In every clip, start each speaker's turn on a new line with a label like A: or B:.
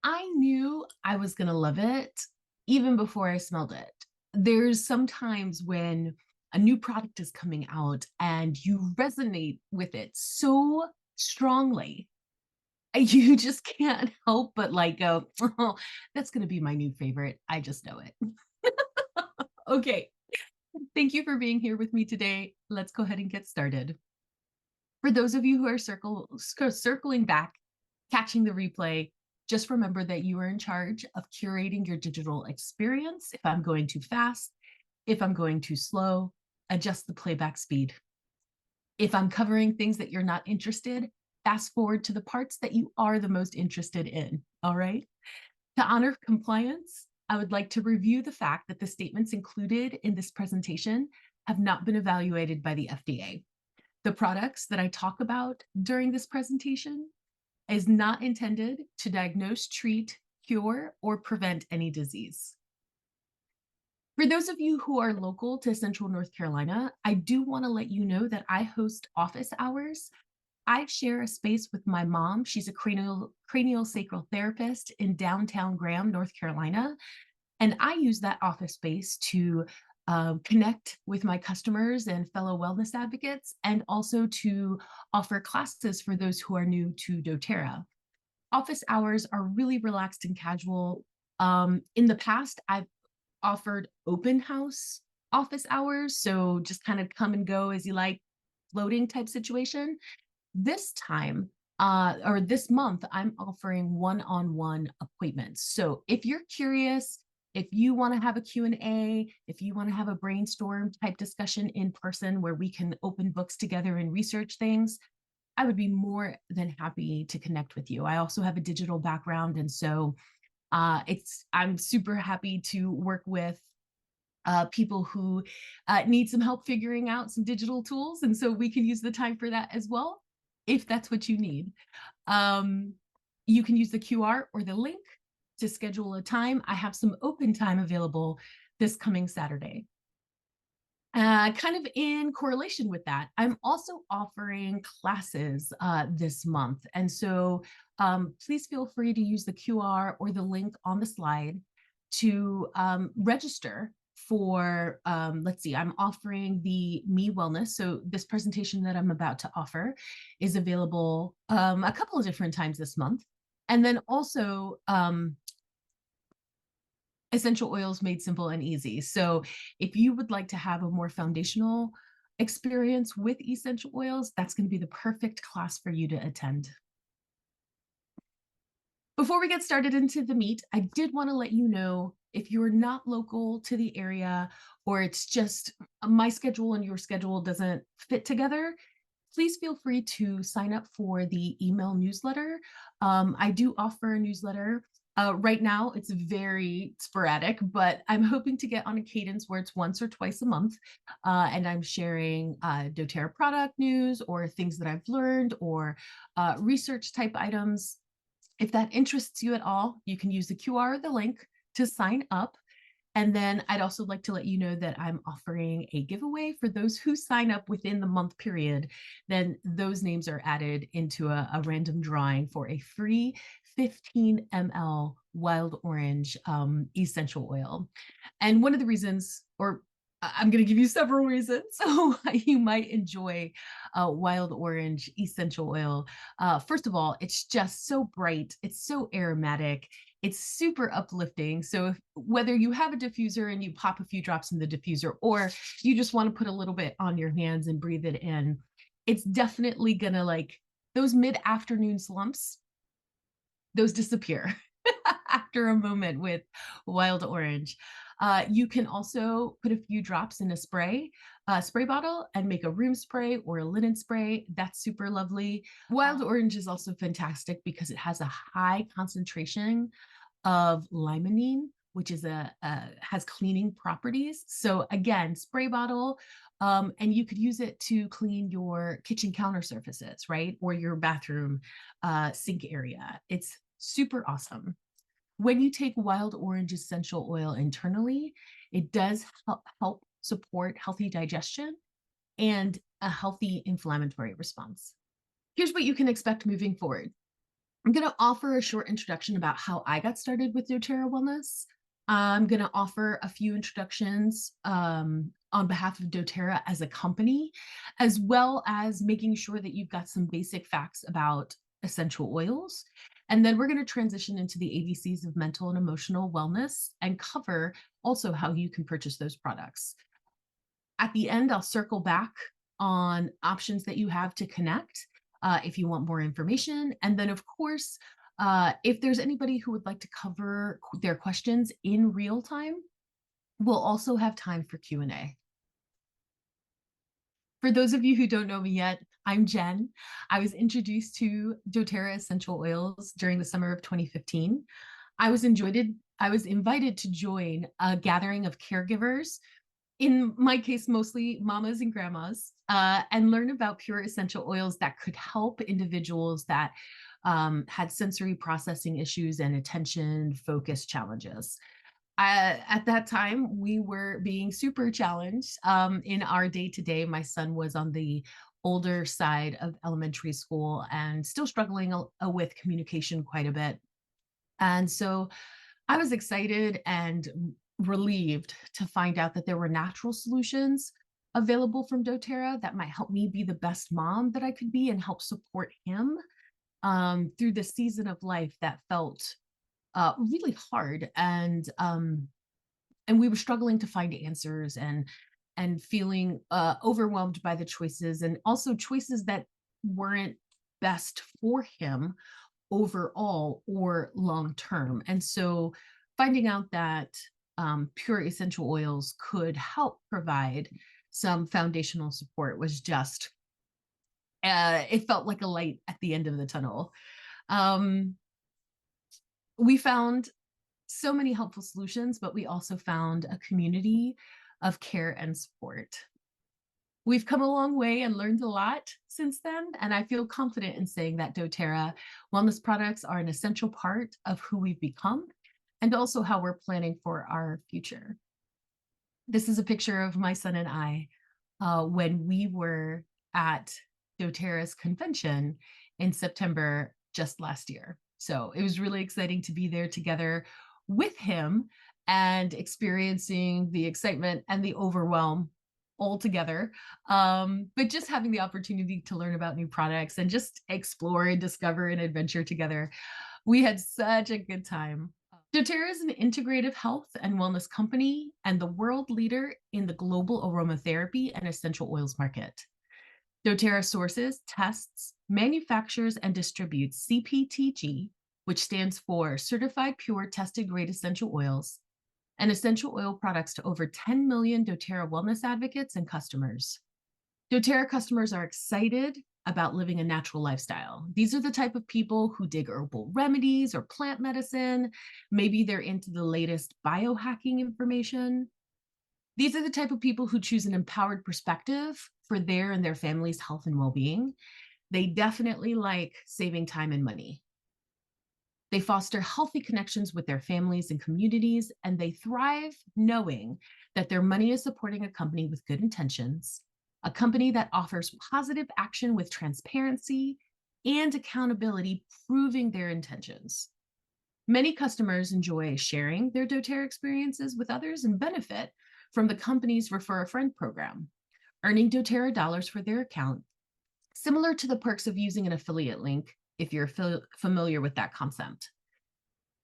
A: I knew I was going to love it even before I smelled it. There's sometimes when a new product is coming out and you resonate with it so strongly, you just can't help but like go, oh, that's going to be my new favorite. I just know it. Okay. Thank you for being here with me today. Let's go ahead and get started. For those of you who are circling back, catching the replay, just remember that you are in charge of curating your digital experience. If I'm going too fast, if I'm going too slow, adjust the playback speed. If I'm covering things that you're not interested, fast forward to the parts that you are the most interested in. All right. To honor compliance, I would like to review the fact that the statements included in this presentation have not been evaluated by the FDA. The products that I talk about during this presentation is not intended to diagnose, treat, cure, or prevent any disease. For those of you who are local to Central North Carolina, I do want to let you know that I host office hours. I share a space with my mom. She's a cranial sacral therapist in downtown Graham, North Carolina. And I use that office space to connect with my customers and fellow wellness advocates, and also to offer classes for those who are new to doTERRA. Office hours are really relaxed and casual. In the past, I've offered open house office hours, so just kind of come and go as you like, floating type situation. This time, or this month, I'm offering one-on-one appointments. So if you're curious, if you want to have a Q&A, if you want to have a brainstorm type discussion in person where we can open books together and research things, I would be more than happy to connect with you. I also have a digital background, and so I'm super happy to work with people who need some help figuring out some digital tools. And so we can use the time for that as well, if that's what you need. You can use the QR or the link to schedule a time. I have some open time available this coming Saturday. Kind of in correlation with that, I'm also offering classes this month. And so please feel free to use the QR or the link on the slide to register for, let's see, I'm offering the Me Wellness. So this presentation that I'm about to offer is available a couple of different times this month. And then also essential oils made simple and easy. So if you would like to have a more foundational experience with essential oils, that's going to be the perfect class for you to attend. Before we get started into the meat, I did want to let you know, if you're not local to the area, or it's just my schedule and your schedule doesn't fit together, please feel free to sign up for the email newsletter. I do offer a newsletter. Right now, it's very sporadic, but I'm hoping to get on a cadence where it's once or twice a month. And I'm sharing doTERRA product news or things that I've learned, or research type items. If that interests you at all, you can use the QR or the link to sign up. And then I'd also like to let you know that I'm offering a giveaway for those who sign up within the month period. Then those names are added into a random drawing for a free 15 ml wild orange essential oil. And one of the reasons, or I'm going to give you several reasons so you might enjoy wild orange essential oil. First of all, it's just so bright. It's so aromatic. It's super uplifting. So whether you have a diffuser and you pop a few drops in the diffuser, or you just want to put a little bit on your hands and breathe it in, it's definitely going to, like, those mid-afternoon slumps, those disappear after a moment with wild orange. You can also put a few drops in a spray bottle and make a room spray or a linen spray. That's super lovely. Wild orange is also fantastic because it has a high concentration of limonene, which is has cleaning properties. So again, spray bottle, and you could use it to clean your kitchen counter surfaces, right? Or your bathroom sink area. It's super awesome. When you take wild orange essential oil internally, it does help support healthy digestion and a healthy inflammatory response. Here's what you can expect moving forward. I'm going to offer a short introduction about how I got started with doTERRA Wellness. I'm going to offer a few introductions on behalf of doTERRA as a company, as well as making sure that you've got some basic facts about essential oils. And then we're going to transition into the ABCs of mental and emotional wellness and cover also how you can purchase those products. At the end, I'll circle back on options that you have to connect if you want more information. And then, of course, if there's anybody who would like to cover their questions in real time, we'll also have time for Q&A. For those of you who don't know me yet, I'm Jen. I was introduced to doTERRA essential oils during the summer of 2015. I was invited to join a gathering of caregivers, in my case, mostly mamas and grandmas, and learn about pure essential oils that could help individuals that had sensory processing issues and attention focus challenges. At that time, we were being super challenged in our day to day. My son was on the older side of elementary school and still struggling with communication quite a bit. And so I was excited and relieved to find out that there were natural solutions available from doTERRA that might help me be the best mom that I could be and help support him through the season of life that felt really hard, and we were struggling to find answers and feeling overwhelmed by the choices, and also choices that weren't best for him overall or long term. And so finding out that pure essential oils could help provide some foundational support was just it felt like a light at the end of the tunnel. We found so many helpful solutions, but we also found a community of care and support. We've come a long way and learned a lot since then, and I feel confident in saying that doTERRA wellness products are an essential part of who we've become and also how we're planning for our future. This is a picture of my son and I when we were at doTERRA's convention in September just last year. So it was really exciting to be there together with him and experiencing the excitement and the overwhelm all together. But just having the opportunity to learn about new products and just explore and discover and adventure together. We had such a good time. doTERRA is an integrative health and wellness company and the world leader in the global aromatherapy and essential oils market. doTERRA sources, tests, manufactures, and distributes CPTG, which stands for Certified Pure Tested Grade Essential Oils, and essential oil products to over 10 million doTERRA wellness advocates and customers. doTERRA customers are excited about living a natural lifestyle. These are the type of people who dig herbal remedies or plant medicine. Maybe they're into the latest biohacking information. These are the type of people who choose an empowered perspective for their and their family's health and well-being. They definitely like saving time and money. They foster healthy connections with their families and communities, and they thrive knowing that their money is supporting a company with good intentions, a company that offers positive action with transparency and accountability, proving their intentions. Many customers enjoy sharing their doTERRA experiences with others and benefit from the company's Refer a Friend program, earning doTERRA dollars for their account, similar to the perks of using an affiliate link if you're familiar with that concept.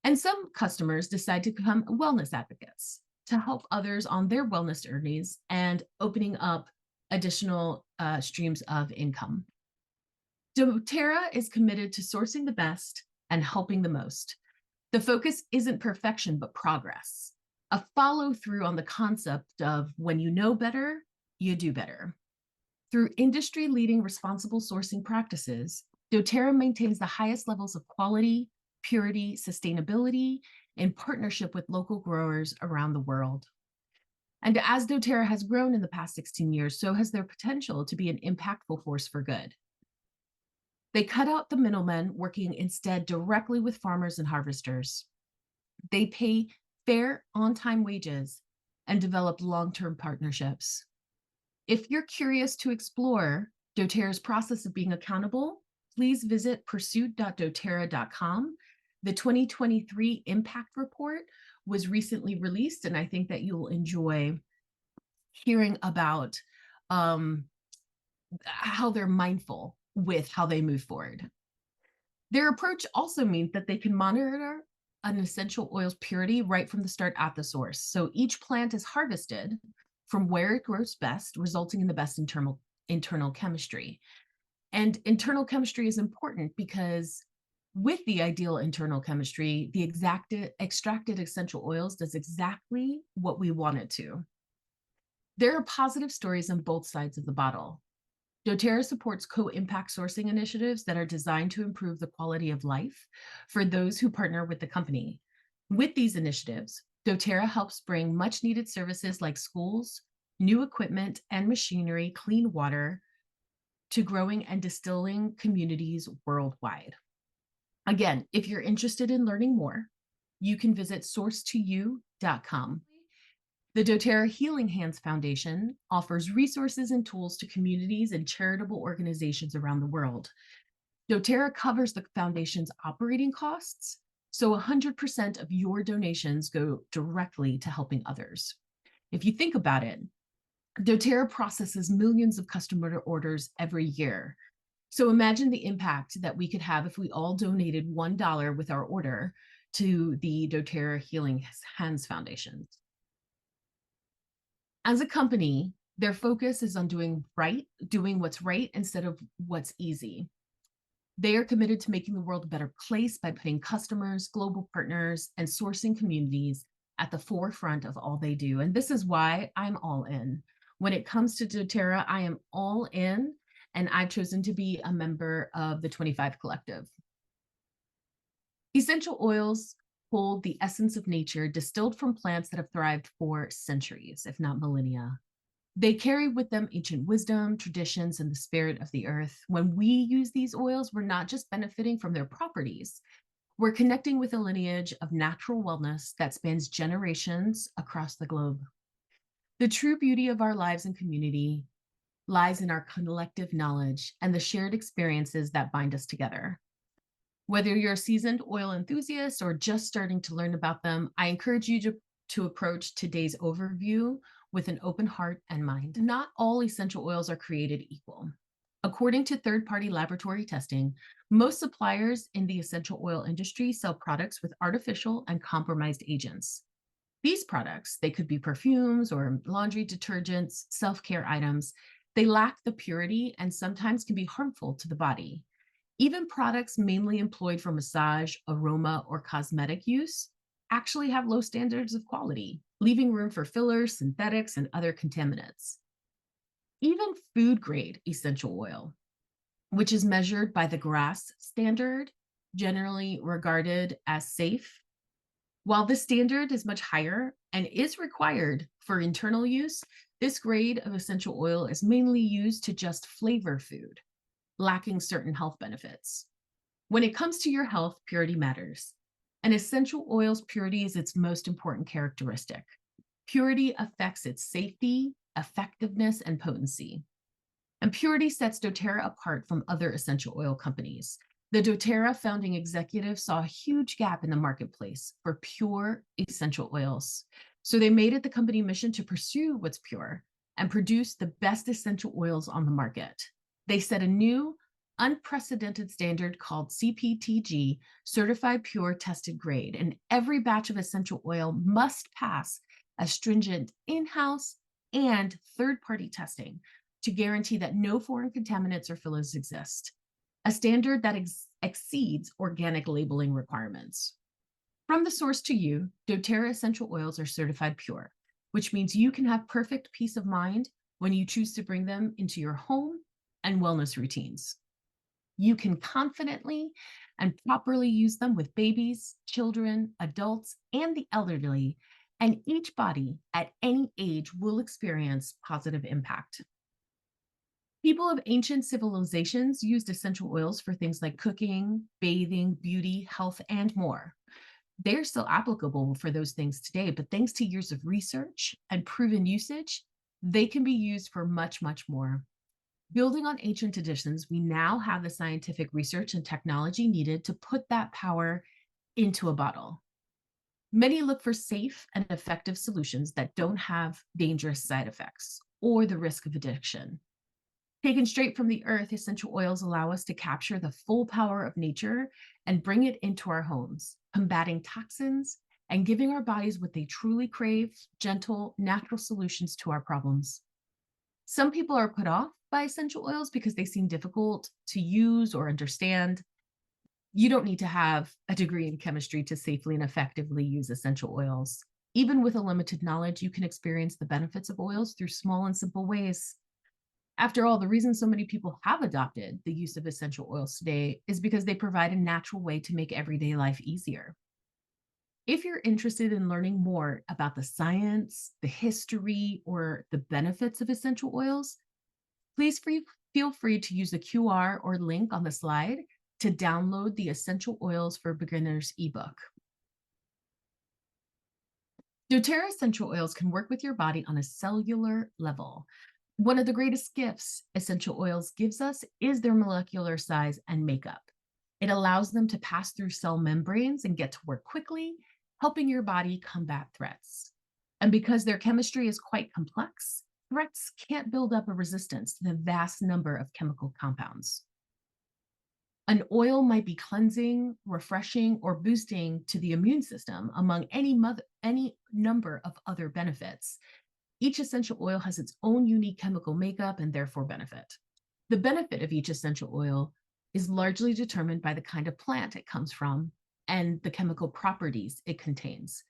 A: And some customers decide to become wellness advocates to help others on their wellness journeys and opening up additional streams of income. doTERRA is committed to sourcing the best and helping the most. The focus isn't perfection, but progress, a follow through on the concept of when you know better, you do better. Through industry-leading responsible sourcing practices, doTERRA maintains the highest levels of quality, purity, sustainability, in partnership with local growers around the world. And as doTERRA has grown in the past 16 years, so has their potential to be an impactful force for good. They cut out the middlemen, working instead directly with farmers and harvesters. They pay fair, on-time wages and develop long-term partnerships. If you're curious to explore doTERRA's process of being accountable, please visit pursuit.doterra.com. The 2023 Impact Report was recently released, and I think that you'll enjoy hearing about how they're mindful with how they move forward. Their approach also means that they can monitor an essential oil's purity right from the start at the source. So each plant is harvested from where it grows best, resulting in the best internal chemistry. And internal chemistry is important because with the ideal internal chemistry, the extracted essential oils does exactly what we want it to. There are positive stories on both sides of the bottle. doTERRA supports co-impact sourcing initiatives that are designed to improve the quality of life for those who partner with the company. With these initiatives, doTERRA helps bring much needed services like schools, new equipment and machinery, clean water to growing and distilling communities worldwide. Again, if you're interested in learning more, you can visit source2you.com. The doTERRA Healing Hands Foundation offers resources and tools to communities and charitable organizations around the world. doTERRA covers the foundation's operating costs, so 100% of your donations go directly to helping others. If you think about it, doTERRA processes millions of customer orders every year. So imagine the impact that we could have if we all donated $1 with our order to the doTERRA Healing Hands Foundation. As a company, their focus is on doing what's right instead of what's easy. They are committed to making the world a better place by putting customers, global partners, and sourcing communities at the forefront of all they do. And this is why I'm all in. When it comes to doTERRA, I am all in, and I've chosen to be a member of the 25 Collective. Essential oils hold the essence of nature distilled from plants that have thrived for centuries, if not millennia. They carry with them ancient wisdom, traditions, and the spirit of the earth. When we use these oils, we're not just benefiting from their properties, we're connecting with a lineage of natural wellness that spans generations across the globe. The true beauty of our lives and community lies in our collective knowledge and the shared experiences that bind us together. Whether you're a seasoned oil enthusiast or just starting to learn about them, I encourage you to approach today's overview with an open heart and mind. Not all essential oils are created equal. According to third-party laboratory testing, most suppliers in the essential oil industry sell products with artificial and compromised agents. These products, they could be perfumes or laundry detergents, self-care items, they lack the purity and sometimes can be harmful to the body. Even products mainly employed for massage, aroma, or cosmetic use actually have low standards of quality, leaving room for fillers, synthetics, and other contaminants. Even food-grade essential oil, which is measured by the GRAS standard, generally regarded as safe. While the standard is much higher and is required for internal use, this grade of essential oil is mainly used to just flavor food, lacking certain health benefits. When it comes to your health, purity matters. An essential oil's purity is its most important characteristic. Purity affects its safety, effectiveness, and potency. And purity sets doTERRA apart from other essential oil companies. The doTERRA founding executive saw a huge gap in the marketplace for pure essential oils. So they made it the company mission to pursue what's pure and produce the best essential oils on the market. They set a new, unprecedented standard called CPTG, Certified Pure Tested Grade, and every batch of essential oil must pass a stringent in-house and third-party testing to guarantee that no foreign contaminants or fillers exist, a standard that exceeds organic labeling requirements. From the source to you, doTERRA essential oils are certified pure, which means you can have perfect peace of mind when you choose to bring them into your home and wellness routines. You can confidently and properly use them with babies, children, adults, and the elderly, and each body at any age will experience positive impact. People of ancient civilizations used essential oils for things like cooking, bathing, beauty, health, and more. They're still applicable for those things today, but thanks to years of research and proven usage, they can be used for much, much more. Building on ancient traditions, we now have the scientific research and technology needed to put that power into a bottle. Many look for safe and effective solutions that don't have dangerous side effects or the risk of addiction. Taken straight from the earth, essential oils allow us to capture the full power of nature and bring it into our homes, combating toxins and giving our bodies what they truly crave: gentle, natural solutions to our problems. Some people are put off by essential oils because they seem difficult to use or understand. You don't need to have a degree in chemistry to safely and effectively use essential oils. Even with a limited knowledge, you can experience the benefits of oils through small and simple ways. After all, the reason so many people have adopted the use of essential oils today is because they provide a natural way to make everyday life easier. If you're interested in learning more about the science, the history, or the benefits of essential oils, please feel free to use the QR or link on the slide to download the Essential Oils for Beginners ebook. doTERRA essential oils can work with your body on a cellular level. One of the greatest gifts essential oils gives us is their molecular size and makeup. It allows them to pass through cell membranes and get to work quickly, helping your body combat threats. And because their chemistry is quite complex, threats can't build up a resistance to the vast number of chemical compounds. An oil might be cleansing, refreshing, or boosting to the immune system, among any number of other benefits. Each essential oil has its own unique chemical makeup and therefore benefit. The benefit of each essential oil is largely determined by the kind of plant it comes from and the chemical properties it contains.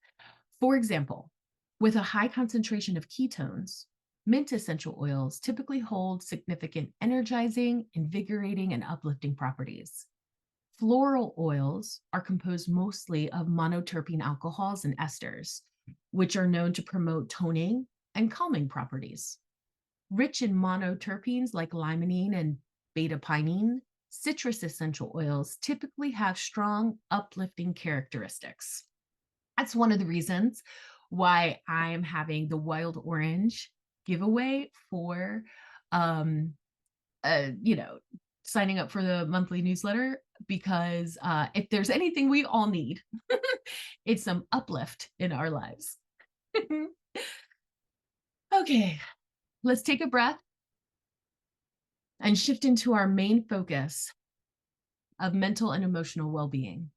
A: For example, with a high concentration of ketones, mint essential oils typically hold significant energizing, invigorating, and uplifting properties. Floral oils are composed mostly of monoterpene alcohols and esters, which are known to promote toning and calming properties. Rich in monoterpenes like limonene and beta-pinene, citrus essential oils typically have strong, uplifting characteristics. That's one of the reasons why I'm having the wild orange giveaway for, um, you know, signing up for the monthly newsletter, because if there's anything we all need, it's some uplift in our lives. Okay, let's take a breath and shift into our main focus of mental and emotional well-being.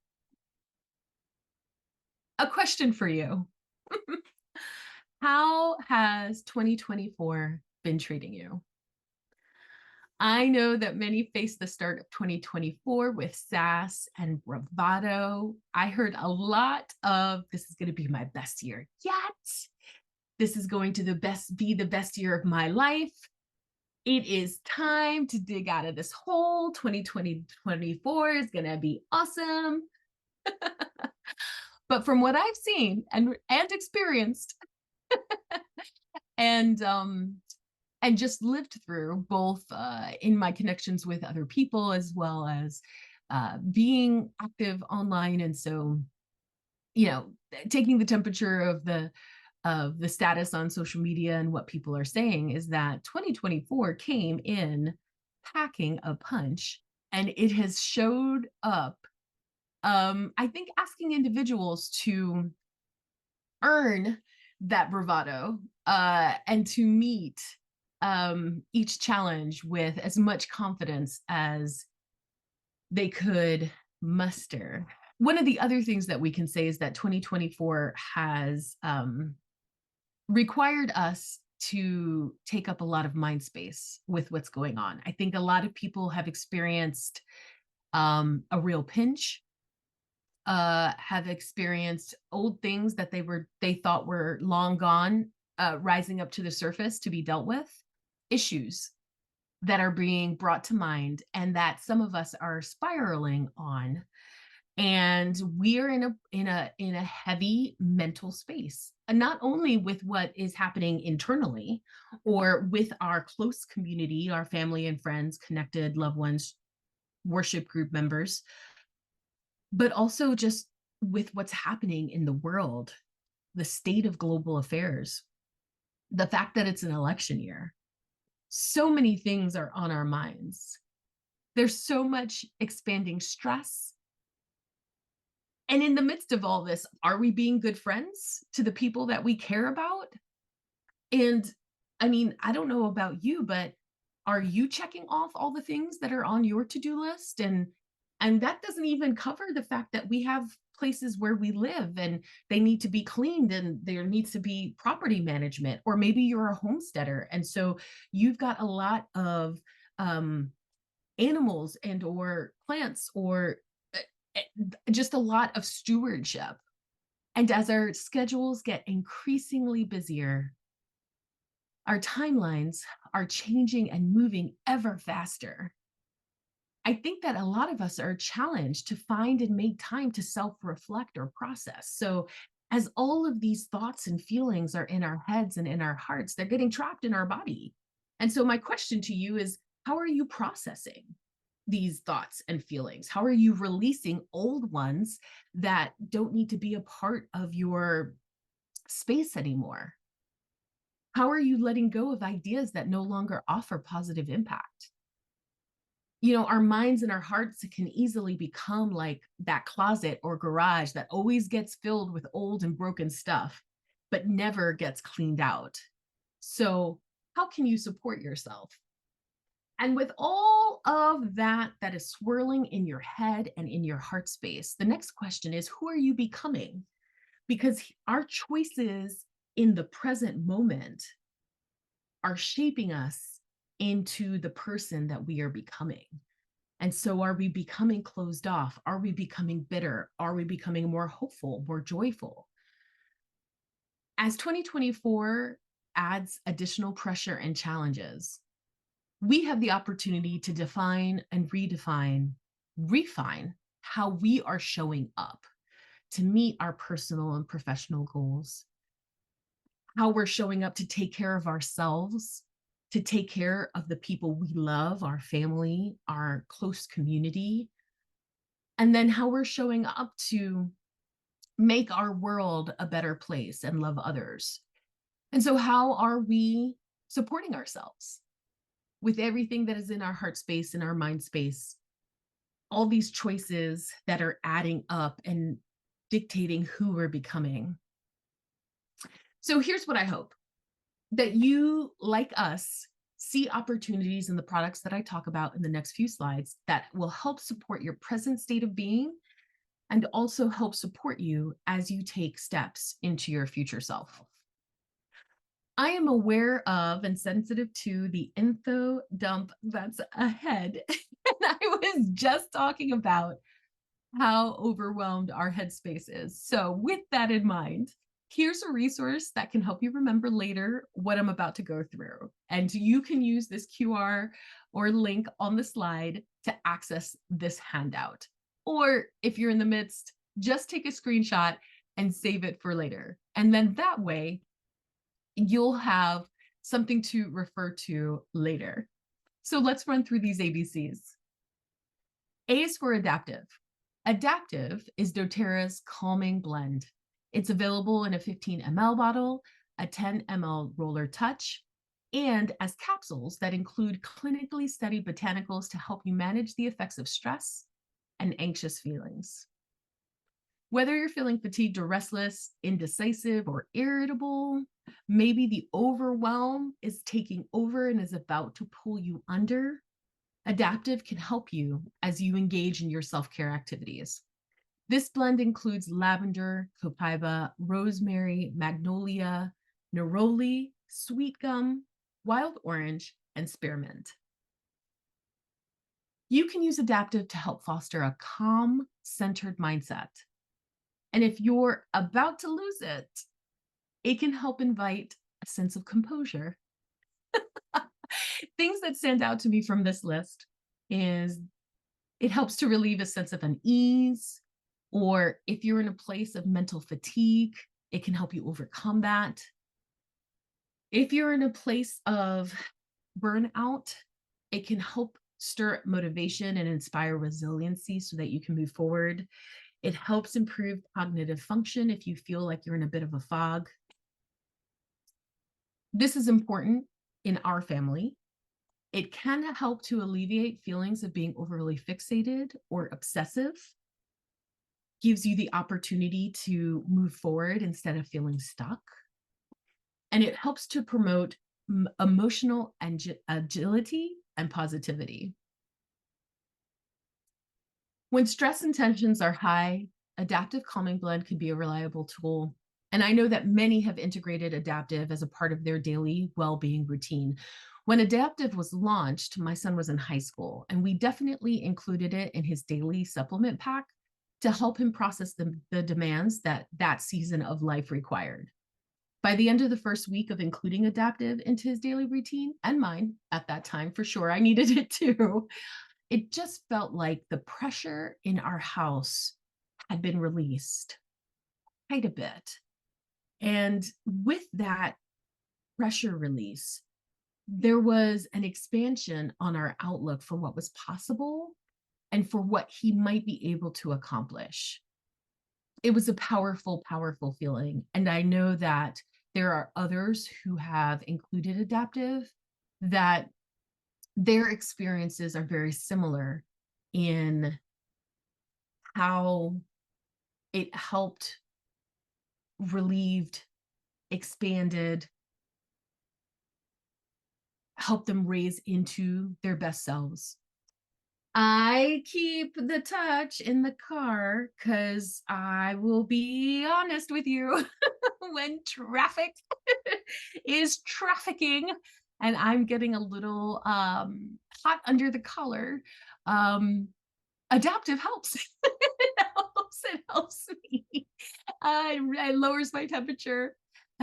A: A question for you. How has 2024 been treating you? I know that many face the start of 2024 with sass and bravado. I heard a lot of, this is going to be my best year yet. This is going to be the best year of my life. It is time to dig out of this hole. 2024 is going to be awesome. But from what I've seen and experienced and just lived through, both in my connections with other people as well as being active online, and so, you know, taking the temperature of the status on social media and what people are saying, is that 2024 came in packing a punch, and it has showed up. I think asking individuals to earn that bravado and to meet each challenge with as much confidence as they could muster. One of the other things that we can say is that 2024 has required us to take up a lot of mind space with what's going on. I think a lot of people have experienced a real pinch, have experienced old things that they thought were long gone, rising up to the surface to be dealt with, issues that are being brought to mind and that some of us are spiraling on. And we are in a heavy mental space, and not only with what is happening internally or with our close community, our family and friends, connected loved ones, worship group members, but also just with what's happening in the world, the state of global affairs, the fact that it's an election year. So many things are on our minds. There's so much expanding stress. And in the midst of all this, are we being good friends to the people that we care about? And I mean, I don't know about you, but are you checking off all the things that are on your to-do list? And that doesn't even cover the fact that we have places where we live and they need to be cleaned and there needs to be property management, or maybe you're a homesteader and so you've got a lot of um animals and or plants or just a lot of stewardship. And as our schedules get increasingly busier, our timelines are changing and moving ever faster. I think that a lot of us are challenged to find and make time to self reflect or process. So, as all of these thoughts and feelings are in our heads and in our hearts, they're getting trapped in our body. And so, my question to you is how are you processing these thoughts and feelings? How are you releasing old ones that don't need to be a part of your space anymore? How are you letting go of ideas that no longer offer positive impact? You know, our minds and our hearts can easily become like that closet or garage that always gets filled with old and broken stuff, but never gets cleaned out. So, how can you support yourself? And with all of that that is swirling in your head and in your heart space, the next question is who are you becoming? Because our choices in the present moment are shaping us into the person that we are becoming. And so, are we becoming closed off? Are we becoming bitter? Are we becoming more hopeful, more joyful? As 2024 adds additional pressure and challenges, we have the opportunity to define and redefine, refine how we are showing up to meet our personal and professional goals, how we're showing up to take care of ourselves, to take care of the people we love, our family, our close community, and then how we're showing up to make our world a better place and love others. And so, how are we supporting ourselves with everything that is in our heart space and our mind space? All these choices that are adding up and dictating who we're becoming. So, here's what I hope that you, like us, see opportunities in the products that I talk about in the next few slides that will help support your present state of being and also help support you as you take steps into your future self. I am aware of and sensitive to the info dump that's ahead. And I was just talking about how overwhelmed our headspace is. So, with that in mind, here's a resource that can help you remember later what I'm about to go through. And you can use this QR or link on the slide to access this handout. Or if you're in the midst, just take a screenshot and save it for later. And then that way, you'll have something to refer to later. So let's run through these ABCs. A is for adaptive. Adaptive is doTERRA's calming blend. It's available in a 15 ml bottle, a 10 ml roller touch, and as capsules that include clinically studied botanicals to help you manage the effects of stress and anxious feelings. Whether you're feeling fatigued or restless, indecisive or irritable, maybe the overwhelm is taking over and is about to pull you under, Adaptive can help you as you engage in your self-care activities. This blend includes lavender, copaiba, rosemary, magnolia, neroli, sweet gum, wild orange, and spearmint. You can use Adaptive to help foster a calm, centered mindset. And if you're about to lose it, it can help invite a sense of composure. Things that stand out to me from this list is it helps to relieve a sense of unease, or if you're in a place of mental fatigue, it can help you overcome that. If you're in a place of burnout, it can help stir motivation and inspire resiliency so that you can move forward. It helps improve cognitive function if you feel like you're in a bit of a fog. This is important in our family It can help to alleviate feelings of being overly fixated or obsessive, gives you the opportunity to move forward instead of feeling stuck. And it helps to promote emotional agility and positivity. When stress and tensions are high, adaptive calming blend can be a reliable tool. And I know that many have integrated adaptive as a part of their daily well-being routine. When adaptive was launched, my son was in high school, and we definitely included it in his daily supplement pack to help him process the demands that that season of life required. By the end of the first week of including adaptive into his daily routine, and mine at that time, for sure, I needed it too, it just felt like the pressure in our house had been released quite a bit. And with that pressure release, there was an expansion on our outlook for what was possible and for what he might be able to accomplish. It was a powerful, powerful feeling. And I know that there are others who have included adaptive that their experiences are very similar in how it helped, relieved, expanded, helped them raise into their best selves. I keep the touch in the car because I will be honest with you. When traffic is trafficking and I'm getting a little hot under the collar, um, adaptive helps. It helps me. It lowers my temperature,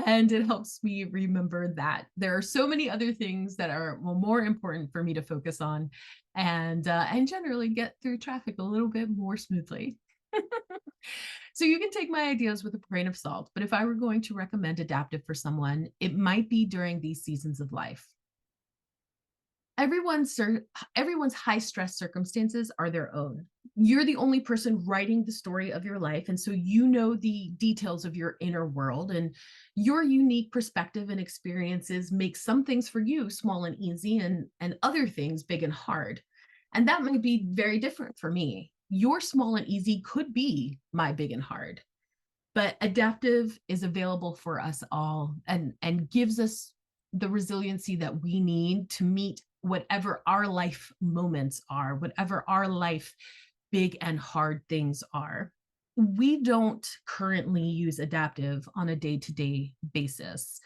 A: and it helps me remember that there are so many other things that are more important for me to focus on, and generally get through traffic a little bit more smoothly. So you can take my ideas with a grain of salt, but if I were going to recommend adaptive for someone, it might be during these seasons of life. Everyone's high stress circumstances are their own. You're the only person writing the story of your life, and so you know the details of your inner world, and your unique perspective and experiences make some things for you small and easy, and other things big and hard. And that might be very different for me. Your small and easy could be my big and hard, but adaptive is available for us all, and gives us the resiliency that we need to meet whatever our life moments are, whatever our life big and hard things are. We don't currently use adaptive on a day-to-day basis,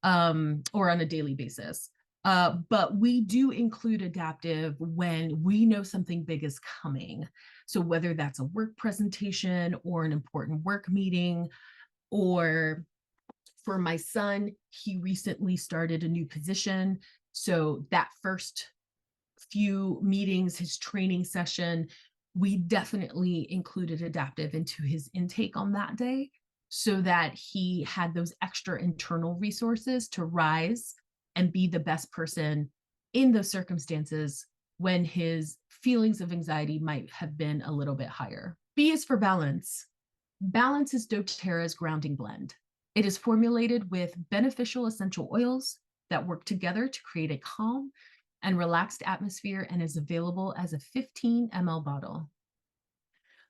A: or on a daily basis. But we do include adaptive when we know something big is coming. So whether that's a work presentation or an important work meeting, or for my son, he recently started a new position. So that first few meetings, his training session, we definitely included adaptive into his intake on that day so that he had those extra internal resources to rise and be the best person in those circumstances when his feelings of anxiety might have been a little bit higher. B is for balance. Balance is doTERRA's grounding blend. It is formulated with beneficial essential oils that work together to create a calm and relaxed atmosphere, and is available as a 15 ml bottle.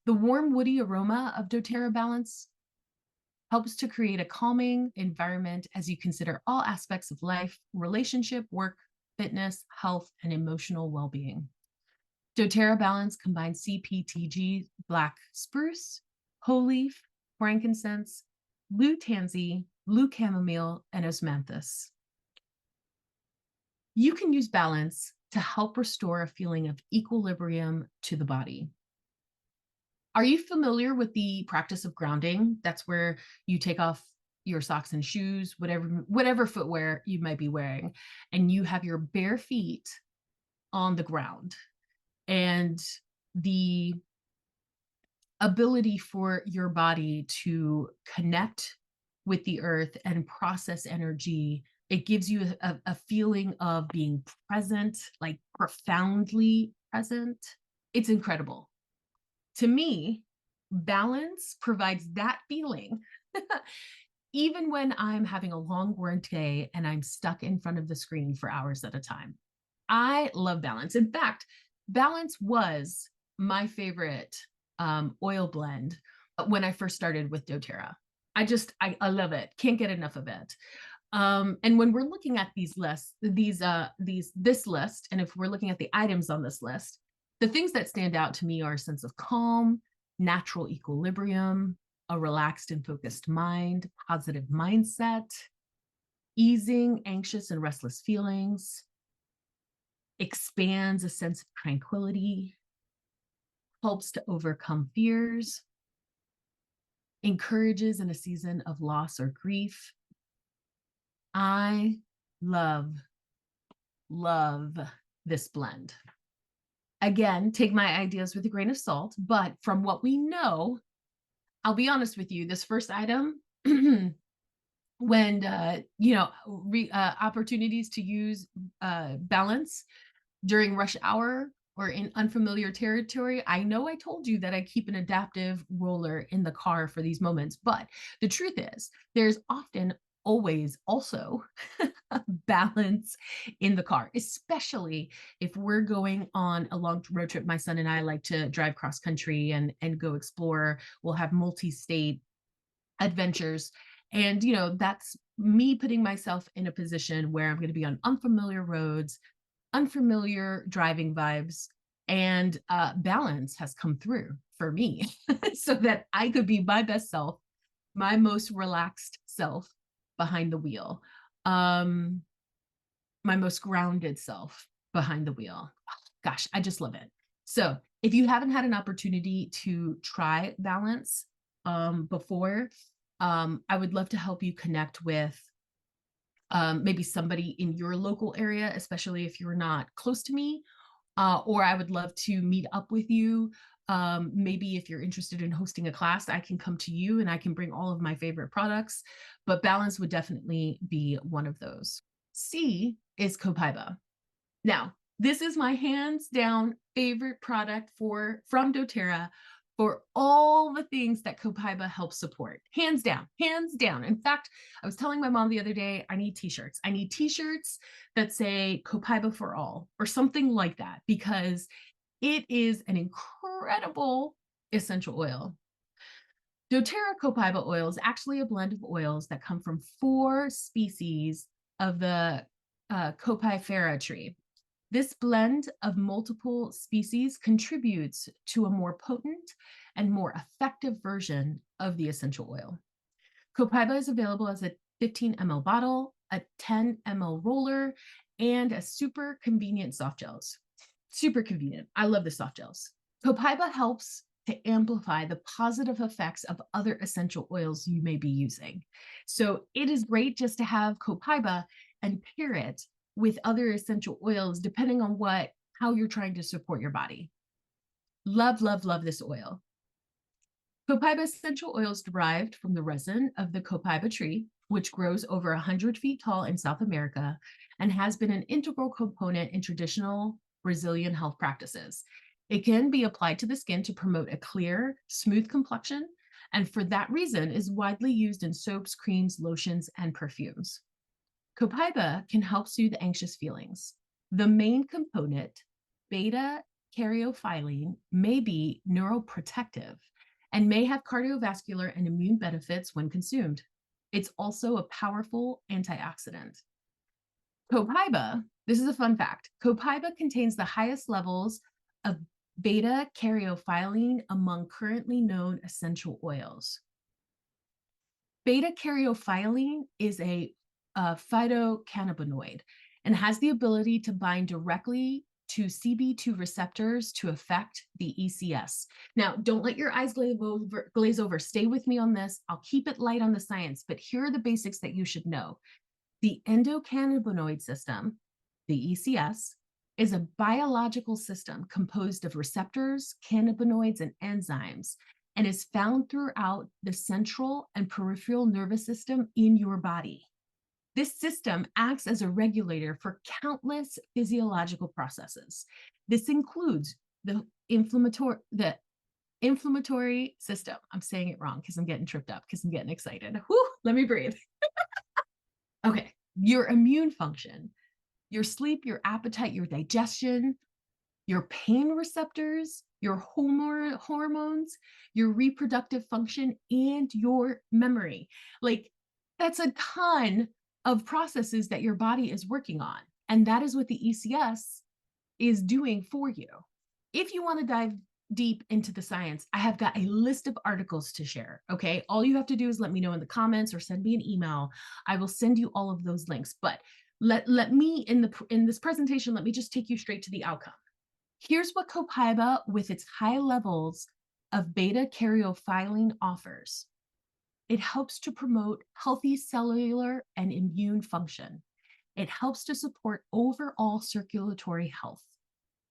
A: The warm, woody aroma of doTERRA Balance helps to create a calming environment as you consider all aspects of life, relationship, work, fitness, health, and emotional well-being. doTERRA Balance combines CPTG black spruce, whole leaf, frankincense, blue tansy, blue chamomile, and osmanthus. You can use balance to help restore a feeling of equilibrium to the body. Are you familiar with the practice of grounding? That's where you take off your socks and shoes, whatever footwear you might be wearing, and you have your bare feet on the ground. And the ability for your body to connect with the earth and process energy, it gives you a feeling of being present, like profoundly present. It's incredible. To me, balance provides that feeling. Even when I'm having a long work day and I'm stuck in front of the screen for hours at a time, I love Balance. In fact, Balance was my favorite oil blend when I first started with doTERRA. I love it. Can't get enough of it. And when we're looking at these lists, this list, and if we're looking at the items on this list, the things that stand out to me are a sense of calm, natural equilibrium, a relaxed and focused mind, positive mindset, easing anxious and restless feelings, expands a sense of tranquility, helps to overcome fears, encourages in a season of loss or grief. I love, love this blend. Again, take my ideas with a grain of salt, but from what we know, I'll be honest with you, this first item, when opportunities to use Balance during rush hour or in unfamiliar territory, I know I told you that I keep an adaptive roller in the car for these moments, but the truth is there's often always also Balance in the car, especially if we're going on a long road trip. My son and I like to drive cross country and go explore. We'll have multi-state adventures. And, that's me putting myself in a position where I'm going to be on unfamiliar roads, unfamiliar driving vibes, and Balance has come through for me so that I could be my best self, my most relaxed self behind the wheel, my most grounded self behind the wheel. Oh, gosh, I just love it. So if you haven't had an opportunity to try Balance before, I would love to help you connect with maybe somebody in your local area, especially if you're not close to me, or I would love to meet up with you. Maybe if you're interested in hosting a class, I can come to you and I can bring all of my favorite products, but Balance would definitely be one of those. C is Copaiba. Now, this is my hands down favorite product from doTERRA for all the things that Copaiba helps support. Hands down, hands down. In fact, I was telling my mom the other day, I need t-shirts. I need t-shirts that say Copaiba for all or something like that, because it is an incredible essential oil. doTERRA Copaiba oil is actually a blend of oils that come from 4 species of the Copaifera tree. This blend of multiple species contributes to a more potent and more effective version of the essential oil. Copaiba is available as a 15 ml bottle, a 10 ml roller, and a super convenient soft gels. Super convenient. I love the soft gels. Copaiba helps to amplify the positive effects of other essential oils you may be using. So it is great just to have Copaiba and pair it with other essential oils, depending on how you're trying to support your body. Love, love, love this oil. Copaiba essential oils derived from the resin of the Copaiba tree, which grows over 100 feet tall in South America and has been an integral component in traditional Brazilian health practices. It can be applied to the skin to promote a clear, smooth complexion, and for that reason is widely used in soaps, creams, lotions, and perfumes. Copaiba can help soothe anxious feelings. The main component, beta-caryophyllene, may be neuroprotective and may have cardiovascular and immune benefits when consumed. It's also a powerful antioxidant. Copaiba, this is a fun fact, Copaiba contains the highest levels of beta-caryophyllene among currently known essential oils. Beta-caryophyllene is a phytocannabinoid and has the ability to bind directly to CB2 receptors to affect the ECS. Now, don't let your eyes glaze over. Stay with me on this. I'll keep it light on the science, but here are the basics that you should know. The endocannabinoid system, the ECS, is a biological system composed of receptors, cannabinoids, and enzymes, and is found throughout the central and peripheral nervous system in your body. This system acts as a regulator for countless physiological processes. This includes the inflammatory system. I'm saying it wrong because I'm getting tripped up because I'm getting excited. Whew, let me breathe. Okay, your immune function, your sleep, your appetite, your digestion, your pain receptors, your hormones, your reproductive function, and your memory. Like, that's a ton of processes that your body is working on. And that is what the ECS is doing for you. If you want to dive deep into the science, I have got a list of articles to share. Okay. All you have to do is let me know in the comments or send me an email. I will send you all of those links. But let me in this presentation, let me just take you straight to the outcome. Here's what copaiba with its high levels of beta caryophyllene offers. It helps to promote healthy cellular and immune function. It helps to support overall circulatory health.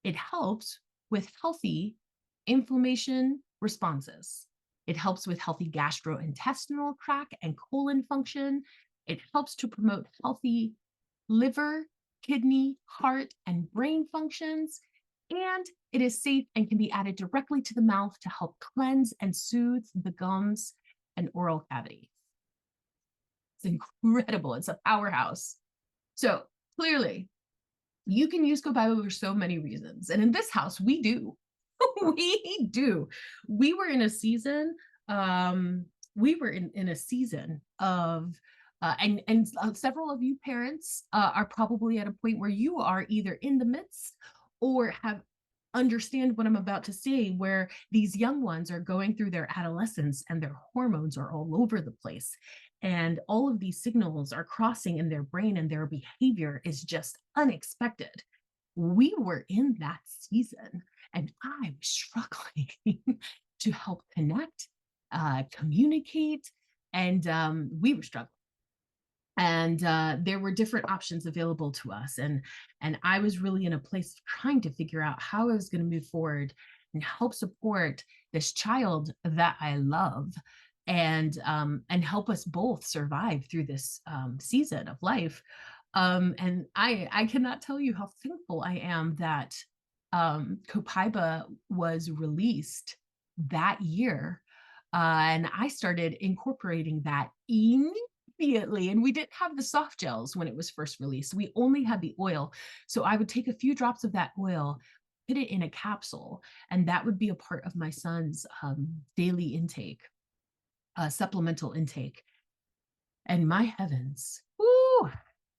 A: It helps with healthy inflammation responses. It helps with healthy gastrointestinal tract and colon function. It helps to promote healthy liver, kidney, heart, and brain functions. And it is safe and can be added directly to the mouth to help cleanse and soothe the gums and oral cavity. It's incredible. It's a powerhouse. So clearly, you can use copaiba for so many reasons. And in this house, we do. We do. We were in a season, in a season of, and several of you parents are probably at a point where you are either in the midst or have understand what I'm about to say, where these young ones are going through their adolescence and their hormones are all over the place. And all of these signals are crossing in their brain and their behavior is just unexpected. We were in that season and I was struggling to help connect, communicate, and we were struggling. And there were different options available to us. And I was really in a place of trying to figure out how I was going to move forward and help support this child that I love and help us both survive through this season of life. And I cannot tell you how thankful I am that copaiba was released that year. And I started incorporating that immediately. And we didn't have the soft gels when it was first released. We only had the oil. So I would take a few drops of that oil, put it in a capsule, and that would be a part of my son's daily intake, supplemental intake. And my heavens, woo,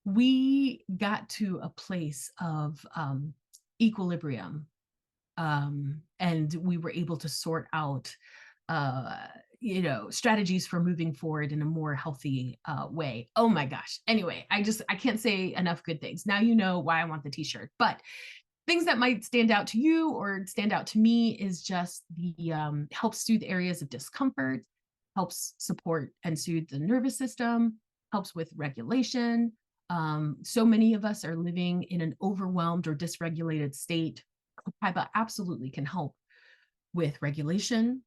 A: we got to a place of equilibrium. And we were able to sort out strategies for moving forward in a more healthy way. Oh my gosh. Anyway, I can't say enough good things. Now you know why I want the t-shirt. But things that might stand out to you or stand out to me is just the helps soothe areas of discomfort, helps support and soothe the nervous system, helps with regulation. So many of us are living in an overwhelmed or dysregulated state. Copaiba absolutely can help with regulation,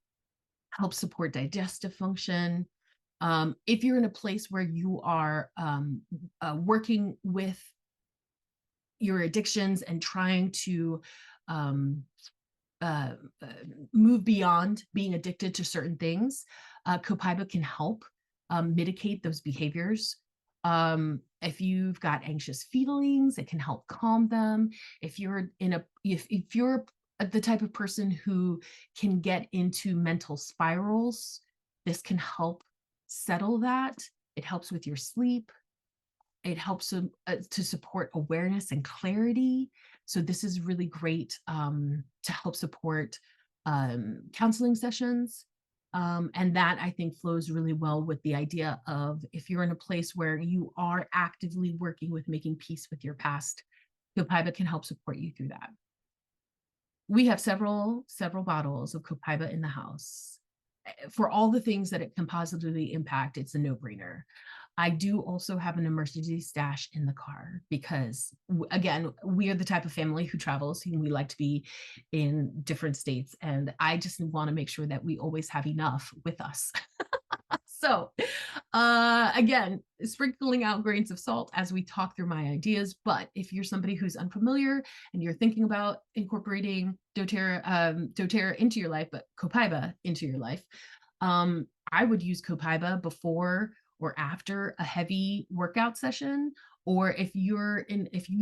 A: help support digestive function. If you're in a place where you are working with your addictions and trying to move beyond being addicted to certain things, copaiba can help mitigate those behaviors. If you've got anxious feelings, it can help calm them. If you're the type of person who can get into mental spirals, this can help settle that. It helps with your sleep. It helps to support awareness and clarity. So this is really great to help support counseling sessions. And that I think flows really well with the idea of if you're in a place where you are actively working with making peace with your past, copaiba can help support you through that. We have several bottles of copaiba in the house. For all the things that it can positively impact, it's a no-brainer. I do also have an emergency stash in the car because, again, we are the type of family who travels and we like to be in different states. And I just want to make sure that we always have enough with us. So again, sprinkling out grains of salt as we talk through my ideas. But if you're somebody who's unfamiliar and you're thinking about incorporating doTERRA into your life, but copaiba into your life, I would use copaiba before or after a heavy workout session or if you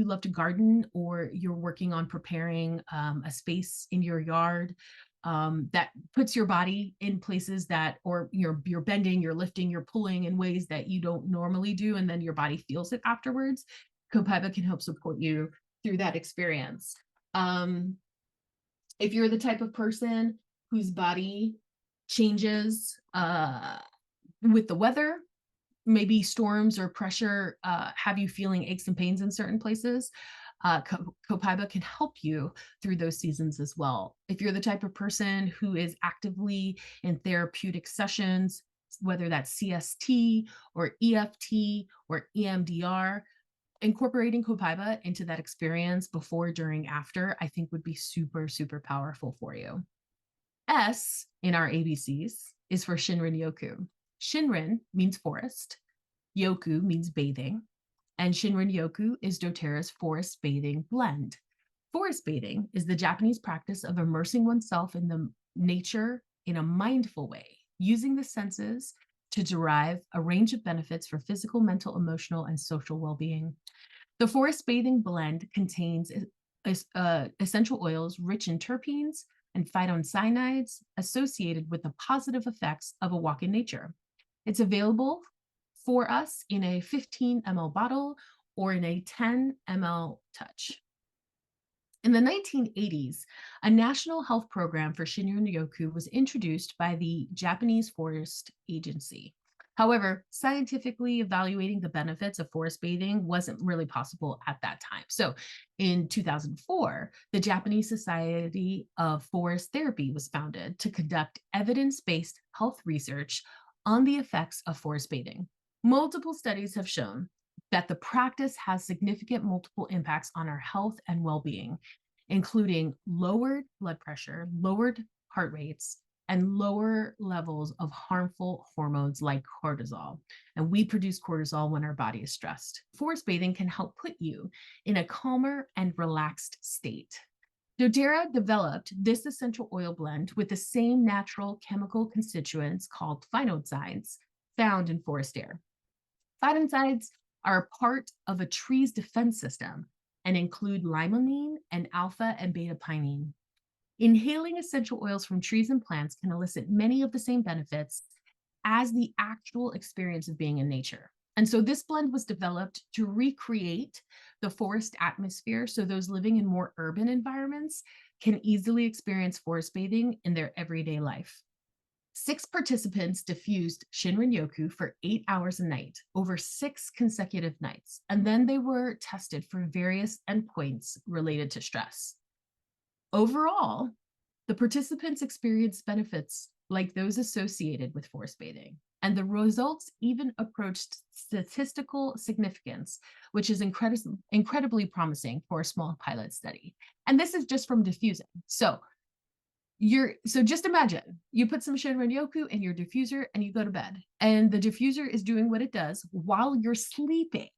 A: love to garden, or you're working on preparing a space in your yard, that puts your body in places that, or you're bending, you're lifting, you're pulling in ways that you don't normally do, and then your body feels it afterwards. Copaiba can help support you through that experience. Um, if you're the type of person whose body changes with the weather, maybe storms or pressure have you feeling aches and pains in certain places, Copaiba can help you through those seasons as well. If you're the type of person who is actively in therapeutic sessions, whether that's CST or EFT or EMDR, incorporating Copaiba into that experience before, during, after, I think would be super, super powerful for you. S in our ABCs is for Shinrin Yoku. Shinrin means forest, Yoku means bathing, and Shinrin Yoku is doTERRA's forest bathing blend. Forest bathing is the Japanese practice of immersing oneself in the nature in a mindful way, using the senses to derive a range of benefits for physical, mental, emotional, and social well-being. The forest bathing blend contains essential oils rich in terpenes and phytocyanides associated with the positive effects of a walk in nature. It's available for us in a 15 ml bottle or in a 10 ml touch. In the 1980s, a national health program for Shinrin Yoku was introduced by the Japanese Forest Agency. However, scientifically evaluating the benefits of forest bathing wasn't really possible at that time. So in 2004, the Japanese Society of Forest Therapy was founded to conduct evidence-based health research on the effects of forest bathing. Multiple studies have shown that the practice has significant multiple impacts on our health and well-being, including lowered blood pressure, lowered heart rates, and lower levels of harmful hormones like cortisol. And we produce cortisol when our body is stressed. Forest bathing can help put you in a calmer and relaxed state. doTERRA developed this essential oil blend with the same natural chemical constituents called phytoncides found in forest air. Phytoncides are a part of a tree's defense system and include limonene and alpha and beta pinene. Inhaling essential oils from trees and plants can elicit many of the same benefits as the actual experience of being in nature. And so this blend was developed to recreate the forest atmosphere so those living in more urban environments can easily experience forest bathing in their everyday life. 6 participants diffused Shinrin Yoku for 8 hours a night over 6 consecutive nights, and then they were tested for various endpoints related to stress. Overall, the participants experienced benefits like those associated with forest bathing, and the results even approached statistical significance, which is incredibly promising for a small pilot study. And this is just from diffusing. So just imagine you put some Shinrin Yoku in your diffuser and you go to bed, and the diffuser is doing what it does while you're sleeping.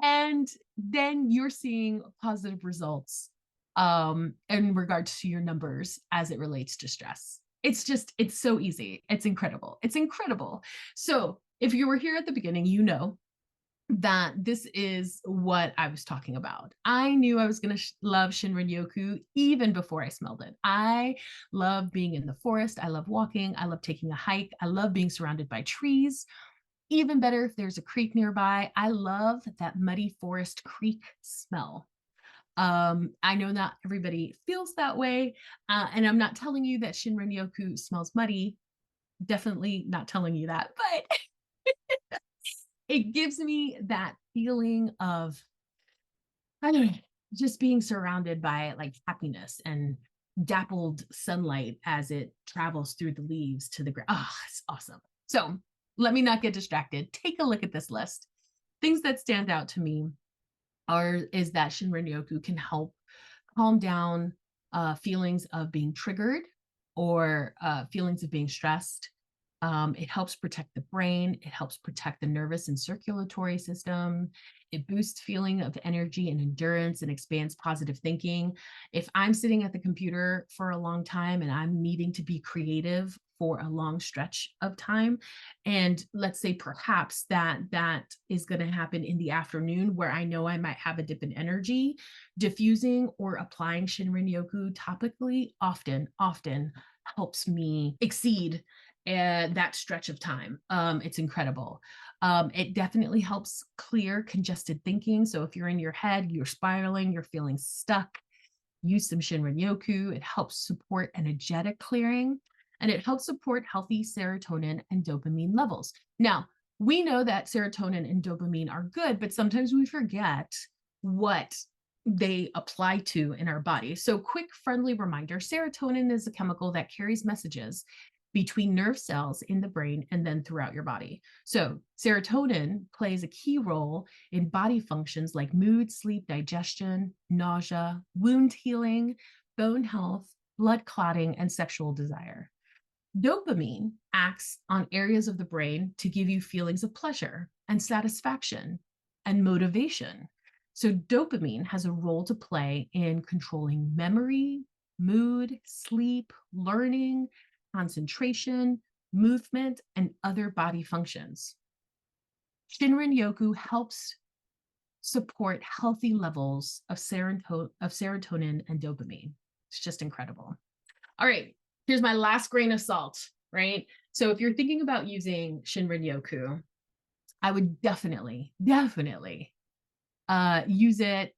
A: And then you're seeing positive results in regards to your numbers as it relates to stress. It's so easy. It's incredible. It's incredible. So if you were here at the beginning, you know that this is what I was talking about. I knew I was going to love Shinrin Yoku even before I smelled it. I love being in the forest. I love walking. I love taking a hike. I love being surrounded by trees. Even better if there's a creek nearby. I love that muddy forest creek smell. I know not everybody feels that way, and I'm not telling you that Shinrin Yoku smells muddy. Definitely not telling you that, but it gives me that feeling of, I don't know, just being surrounded by like happiness and dappled sunlight as it travels through the leaves to the ground. Oh, it's awesome. So let me not get distracted. Take a look at this list. Things that stand out to me is that Shinrin Yoku can help calm down feelings of being triggered or feelings of being stressed. It helps protect the brain. It helps protect the nervous and circulatory system. It boosts feeling of energy and endurance and expands positive thinking. If I'm sitting at the computer for a long time and I'm needing to be creative for a long stretch of time, and let's say perhaps that is going to happen in the afternoon where I know I might have a dip in energy, diffusing or applying Shinrin Yoku topically often helps me exceed that stretch of time. It's incredible. It definitely helps clear congested thinking. So if you're in your head, you're spiraling, you're feeling stuck, use some Shinrin Yoku. It helps support energetic clearing, and it helps support healthy serotonin and dopamine levels. Now, we know that serotonin and dopamine are good, but sometimes we forget what they apply to in our body. So quick friendly reminder, serotonin is a chemical that carries messages between nerve cells in the brain and then throughout your body. So serotonin plays a key role in body functions like mood, sleep, digestion, nausea, wound healing, bone health, blood clotting, and sexual desire. Dopamine acts on areas of the brain to give you feelings of pleasure and satisfaction and motivation. So, dopamine has a role to play in controlling memory, mood, sleep, learning, concentration, movement, and other body functions. Shinrin Yoku helps support healthy levels of serotonin and dopamine. It's just incredible. All right, here's my last grain of salt, right? So if you're thinking about using Shinrin Yoku, I would definitely use it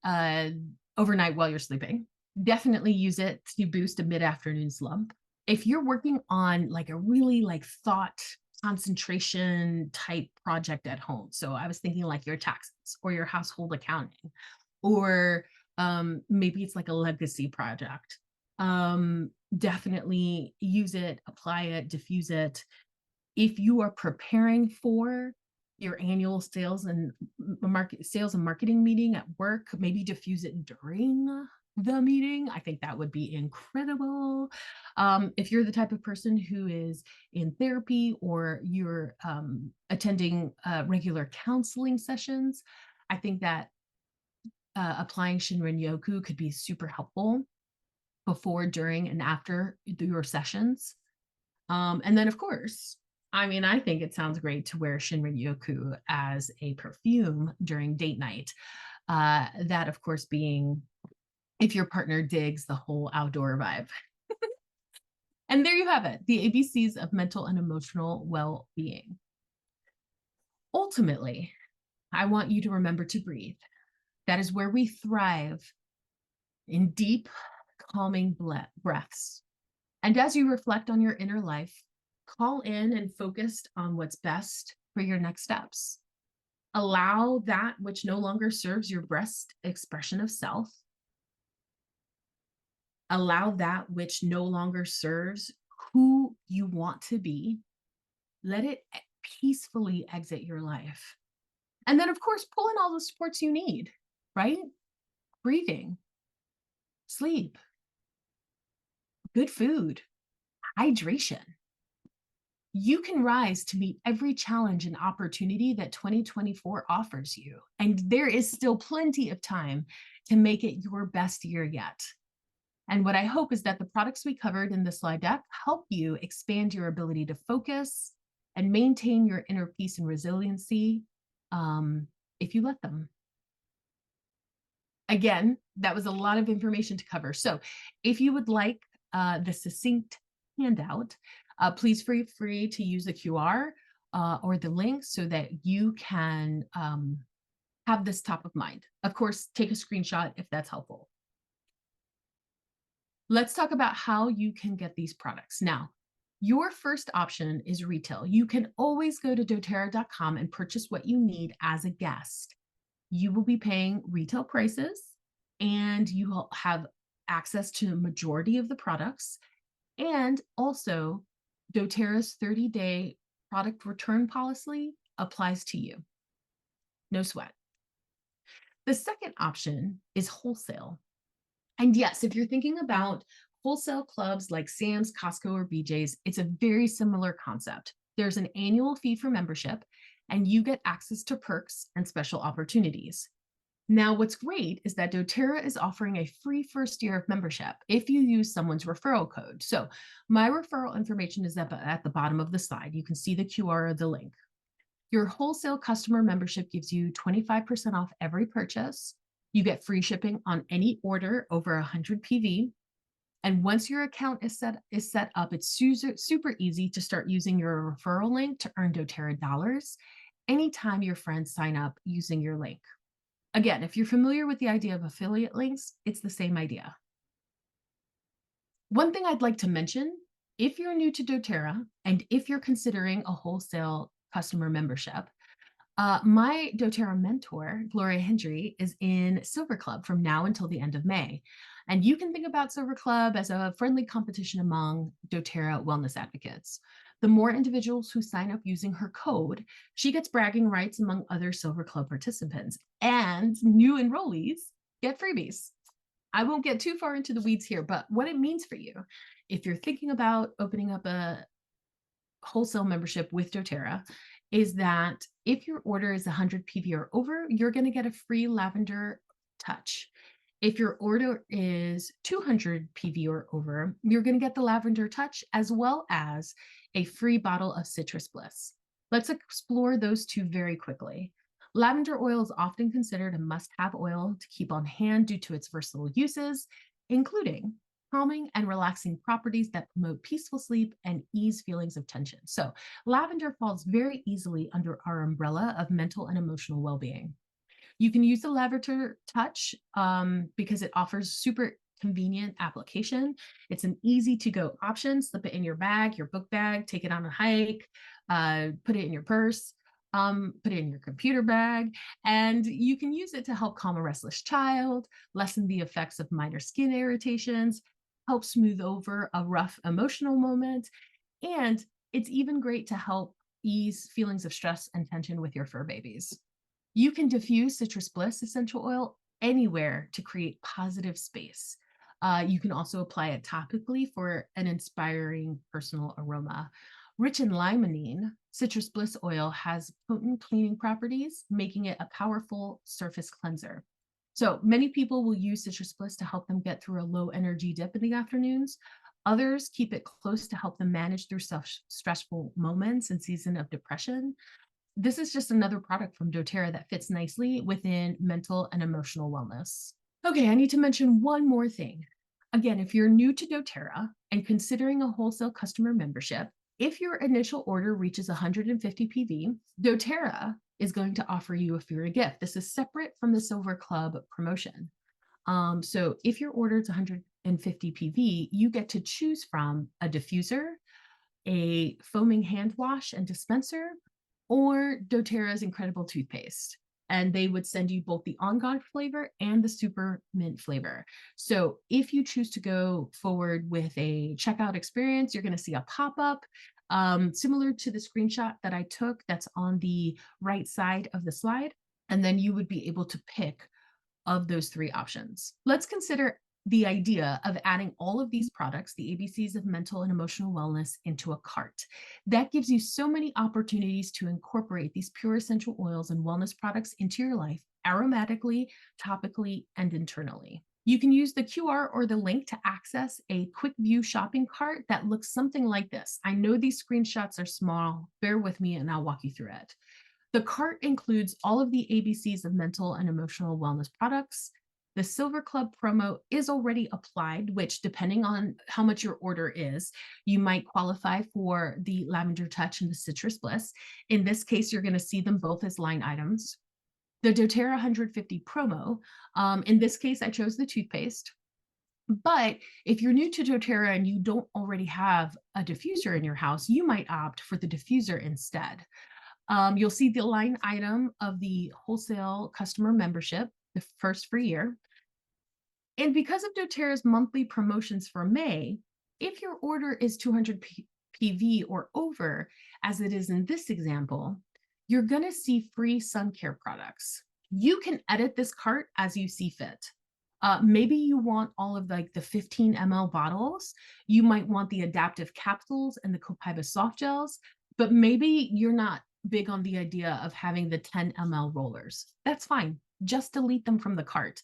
A: overnight while you're sleeping. Definitely use it to boost a mid-afternoon slump. If you're working on like a really like thought concentration type project at home, so I was thinking like your taxes or your household accounting, or maybe it's like a legacy project. Definitely use it, apply it, diffuse it. If you are preparing for your annual sales and marketing meeting at work, maybe diffuse it during the meeting. I think that would be incredible. If you're the type of person who is in therapy or you're attending regular counseling sessions, I think that applying Shinrin Yoku could be super helpful before, during, and after your sessions. And then, of course, I mean, I think it sounds great to wear Shinrin Yoku as a perfume during date night. That, of course, being if your partner digs the whole outdoor vibe. And there you have it, the ABCs of mental and emotional well-being. Ultimately, I want you to remember to breathe. That is where we thrive, in deep, calming breaths. And as you reflect on your inner life, call in and focus on what's best for your next steps. Allow that which no longer serves your best expression of self. Allow that which no longer serves who you want to be. Let it peacefully exit your life. And then, of course, pull in all the supports you need, right? Breathing, sleep, good food, hydration. You can rise to meet every challenge and opportunity that 2024 offers you. And there is still plenty of time to make it your best year yet. And what I hope is that the products we covered in the slide deck help you expand your ability to focus and maintain your inner peace and resiliency if you let them. Again, that was a lot of information to cover. So if you would like the succinct handout, please feel free to use the QR or the link so that you can have this top of mind. Of course, take a screenshot if that's helpful. Let's talk about how you can get these products. Now, your first option is retail. You can always go to doTERRA.com and purchase what you need as a guest. You will be paying retail prices and you will have access to the majority of the products. And also, doTERRA's 30-day product return policy applies to you. No sweat. The second option is wholesale. And yes, if you're thinking about wholesale clubs like Sam's, Costco, or BJ's, it's a very similar concept. There's an annual fee for membership, and you get access to perks and special opportunities. Now, what's great is that doTERRA is offering a free first year of membership if you use someone's referral code. So, my referral information is at the bottom of the slide. You can see the QR or the link. Your wholesale customer membership gives you 25% off every purchase. You get free shipping on any order over 100 PV. And once your account is set up, it's super easy to start using your referral link to earn doTERRA dollars anytime your friends sign up using your link. Again, if you're familiar with the idea of affiliate links, it's the same idea. One thing I'd like to mention, if you're new to doTERRA and if you're considering a wholesale customer membership, my doTERRA mentor, Gloria Hendry, is in Silver Club from now until the end of May. And you can think about Silver Club as a friendly competition among doTERRA wellness advocates. The more individuals who sign up using her code, she gets bragging rights among other Silver Club participants, and new enrollees get freebies. I won't get too far into the weeds here, but what it means for you, if you're thinking about opening up a wholesale membership with doTERRA, is that if your order is 100 PV or over, you're going to get a free lavender touch. If your order is 200 PV or over, you're going to get the lavender touch as well as a free bottle of citrus bliss. Let's explore those two very quickly. Lavender oil is often considered a must-have oil to keep on hand due to its versatile uses, including calming and relaxing properties that promote peaceful sleep and ease feelings of tension. So lavender falls very easily under our umbrella of mental and emotional well-being. You can use the lavender touch because it offers super convenient application. It's an easy to go option. Slip it in your bag, your book bag, take it on a hike, put it in your purse, put it in your computer bag, and you can use it to help calm a restless child, lessen the effects of minor skin irritations, help smooth over a rough emotional moment, and it's even great to help ease feelings of stress and tension with your fur babies. You can diffuse citrus bliss essential oil anywhere to create positive space. You can also apply it topically for an inspiring personal aroma. Rich in limonene, citrus bliss oil has potent cleaning properties, making it a powerful surface cleanser. So many people will use citrus bliss to help them get through a low energy dip in the afternoons. Others keep it close to help them manage through stressful moments and season of depression. This is just another product from doTERRA that fits nicely within mental and emotional wellness. Okay, I need to mention one more thing. Again, if you're new to doTERRA and considering a wholesale customer membership, if your initial order reaches 150 PV, doTERRA is going to offer you a free gift. This is separate from the Silver Club promotion. So if your order is 150 PV, you get to choose from a diffuser, a foaming hand wash and dispenser, or doTERRA's incredible toothpaste. And they would send you both the On Guard flavor and the Super Mint flavor. So if you choose to go forward with a checkout experience, you're going to see a pop-up similar to the screenshot that I took that's on the right side of the slide. And then you would be able to pick of those three options. Let's consider the idea of adding all of these products, the ABCs of mental and emotional wellness, into a cart. That gives you so many opportunities to incorporate these pure essential oils and wellness products into your life aromatically, topically, and internally. You can use the QR or the link to access a quick view shopping cart that looks something like this. I know these screenshots are small. Bear with me and I'll walk you through it. The cart includes all of the ABCs of mental and emotional wellness products. The Silver Club promo is already applied, which depending on how much your order is, you might qualify for the Lavender Touch and the Citrus Bliss. In this case, you're going to see them both as line items. The doTERRA 150 promo, in this case, I chose the toothpaste. But if you're new to doTERRA and you don't already have a diffuser in your house, you might opt for the diffuser instead. You'll see the line item of the wholesale customer membership, the first free year. And because of doTERRA's monthly promotions for May, if your order is 200 PV or over, as it is in this example, you're going to see free sun care products. You can edit this cart as you see fit. Maybe you want all of like the 15 ml bottles. You might want the adaptive capsules and the Copaiba soft gels. but maybe you're not big on the idea of having the 10 ml rollers. That's fine. Just delete them from the cart.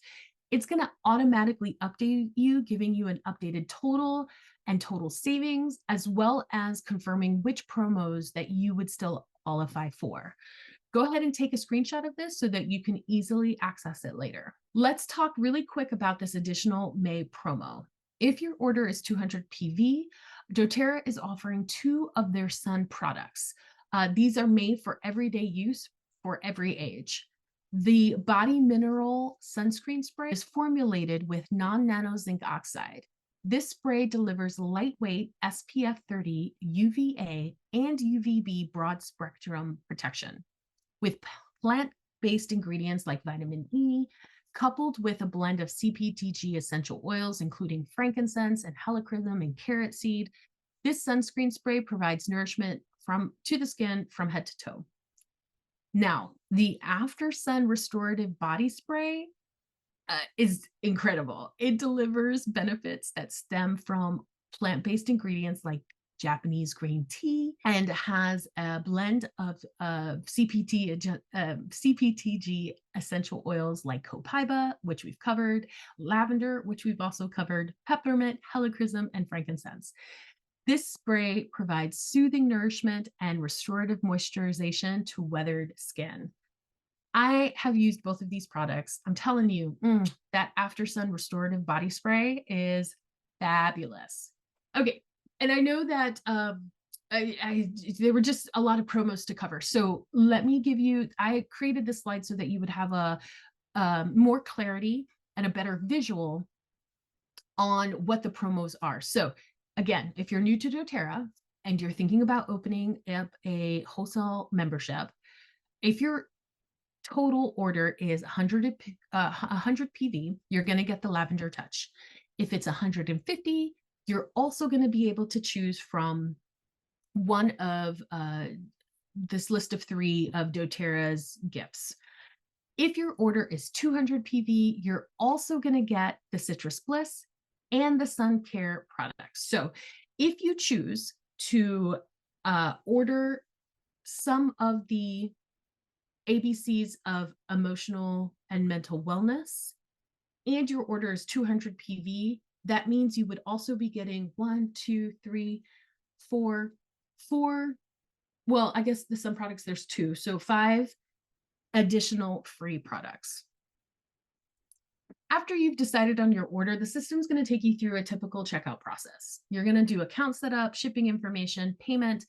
A: It's going to automatically update you, giving you an updated total and total savings, as well as confirming which promos that you would still qualify for. Go ahead and take a screenshot of this so that you can easily access it later. Let's talk really quick about this additional May promo. If your order is 200 PV, doTERRA is offering 2 of their sun products. These are made for everyday use for every age. The Body Mineral Sunscreen Spray is formulated with non-nano zinc oxide. This spray delivers lightweight SPF 30 UVA and UVB broad spectrum protection. With plant-based ingredients like vitamin E, coupled with a blend of CPTG essential oils, including frankincense and helichrysum and carrot seed, this sunscreen spray provides nourishment to the skin from head to toe. Now, the After Sun Restorative Body Spray is incredible. It delivers benefits that stem from plant-based ingredients like Japanese green tea and has a blend of CPTG essential oils like copaiba, which we've covered, lavender, which we've also covered, peppermint, helichrysum, and frankincense. This spray provides soothing nourishment and restorative moisturization to weathered skin. I have used both of these products. I'm telling you, that After Sun Restorative Body Spray is fabulous. Okay, and I know that there were just a lot of promos to cover. So let me give you, I created this slide so that you would have a more clarity and a better visual on what the promos are. So again, if you're new to doTERRA and you're thinking about opening up a wholesale membership, if your total order is 100 PV, you're going to get the Lavender Touch. If it's 150, you're also going to be able to choose from one of this list of 3 of doTERRA's gifts. If your order is 200 PV, you're also going to get the Citrus Bliss and the Sun Care products. So if you choose to order some of the ABCs of emotional and mental wellness, and your order is 200 PV, that means you would also be getting 1, 2, 3, 4, well, I guess the some products there's 2, so 5 additional free products. After you've decided on your order, the system's going to take you through a typical checkout process. You're going to do account setup, shipping information, payment,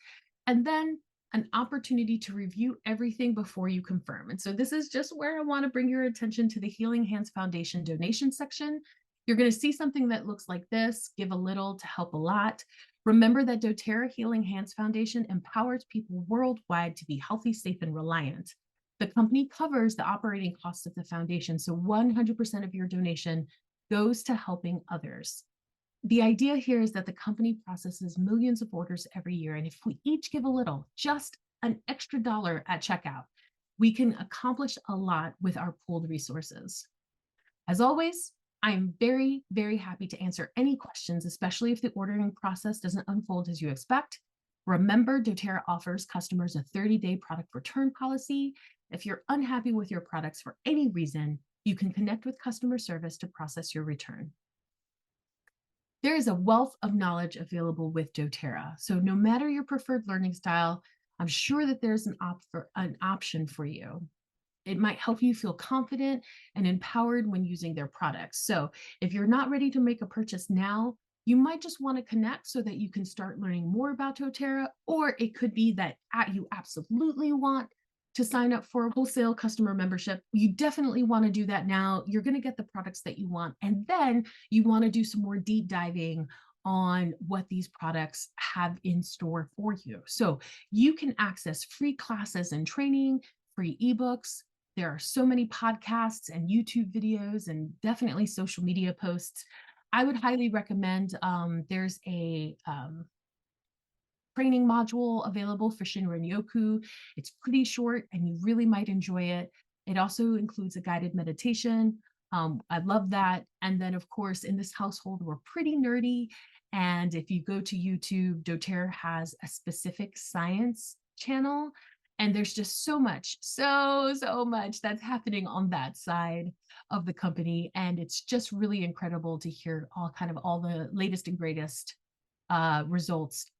A: and then an opportunity to review everything before you confirm. And so this is just where I want to bring your attention to the Healing Hands Foundation donation section. You're going to see something that looks like this: give a little to help a lot. Remember that doTERRA Healing Hands Foundation empowers people worldwide to be healthy, safe, and reliant. The company covers the operating costs of the foundation, so 100% of your donation goes to helping others. The idea here is that the company processes millions of orders every year, and if we each give a little, just an extra dollar at checkout, we can accomplish a lot with our pooled resources. As always, I am very, very happy to answer any questions, especially if the ordering process doesn't unfold as you expect. Remember, doTERRA offers customers a 30-day product return policy. If you're unhappy with your products for any reason, you can connect with customer service to process your return. There is a wealth of knowledge available with doTERRA, so no matter your preferred learning style, I'm sure that there's an option for you. It might help you feel confident and empowered when using their products. So if you're not ready to make a purchase now, you might just want to connect so that you can start learning more about doTERRA, or it could be that you absolutely want to sign up for a wholesale customer membership. You definitely want to do that now. You're going to get the products that you want, and then you want to do some more deep diving on what these products have in store for you. So you can access free classes and training, free ebooks. There are so many podcasts and YouTube videos and definitely social media posts. I would highly recommend, there's a training module available for Shinrin Yoku. It's pretty short and you really might enjoy it. It also includes a guided meditation. I love that. And then of course, in this household, we're pretty nerdy And if you go to YouTube, doTERRA has a specific science channel. And there's just so much, so much that's happening on that side of the company. And it's just really incredible to hear all the latest and greatest results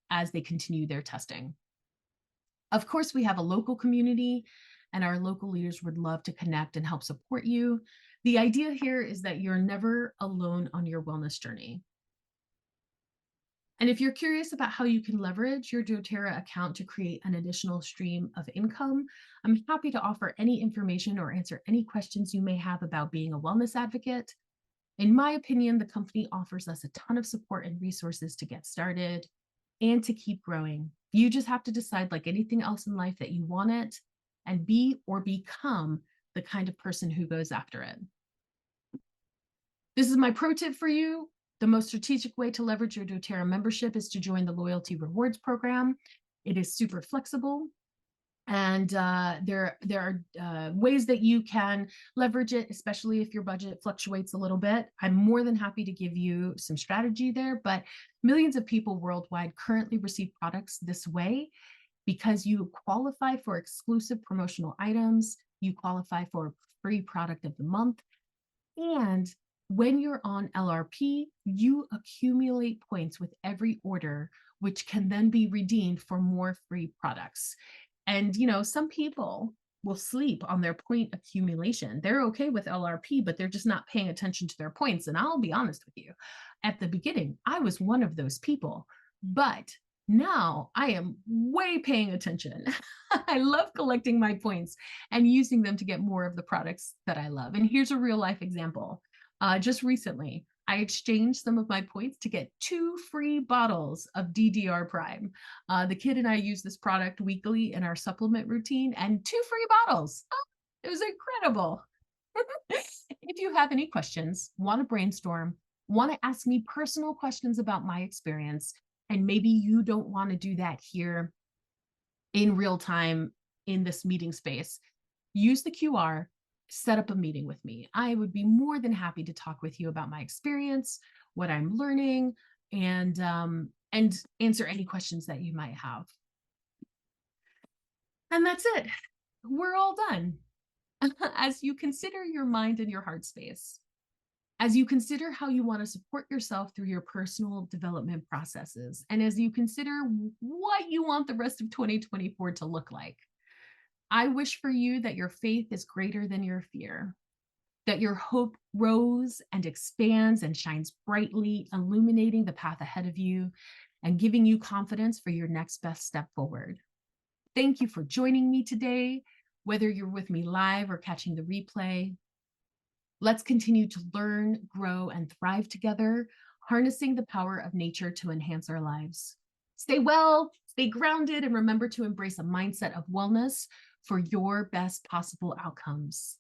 A: as they continue their testing. Of course, we have a local community, and our local leaders would love to connect and help support you. The idea here is that you're never alone on your wellness journey. And if you're curious about how you can leverage your doTERRA account to create an additional stream of income, I'm happy to offer any information or answer any questions you may have about being a wellness advocate. In my opinion, the company offers us a ton of support and resources to get started and to keep growing. You just have to decide, like anything else in life, that you want it and be or become the kind of person who goes after it. This is my pro tip for you. The most strategic way to leverage your doTERRA membership is to join the loyalty rewards program. It is super flexible. And there are ways that you can leverage it, especially if your budget fluctuates a little bit. I'm more than happy to give you some strategy there, but millions of people worldwide currently receive products this way because you qualify for exclusive promotional items, you qualify for free product of the month, and when you're on LRP, you accumulate points with every order, which can then be redeemed for more free products. And, some people will sleep on their point accumulation. They're okay with LRP, but they're just not paying attention to their points. And I'll be honest with you, at the beginning, I was one of those people, but now I am way paying attention. I love collecting my points and using them to get more of the products that I love. And here's a real life example. Just recently, I exchanged some of my points to get 2 free bottles of DDR Prime. The kid and I use this product weekly in our supplement routine, and 2 free bottles. Oh, it was incredible. If you have any questions, want to brainstorm, want to ask me personal questions about my experience, and maybe you don't want to do that here in real time in this meeting space, use the QR, set up a meeting with me. I would be more than happy to talk with you about my experience, what I'm learning, and answer any questions that you might have. And that's it. We're all done. As you consider your mind and your heart space, as you consider how you want to support yourself through your personal development processes, and as you consider what you want the rest of 2024 to look like, I wish for you that your faith is greater than your fear, that your hope grows and expands and shines brightly, illuminating the path ahead of you and giving you confidence for your next best step forward. Thank you for joining me today, whether you're with me live or catching the replay. Let's continue to learn, grow, and thrive together, harnessing the power of nature to enhance our lives. Stay well, stay grounded, and remember to embrace a mindset of wellness for your best possible outcomes.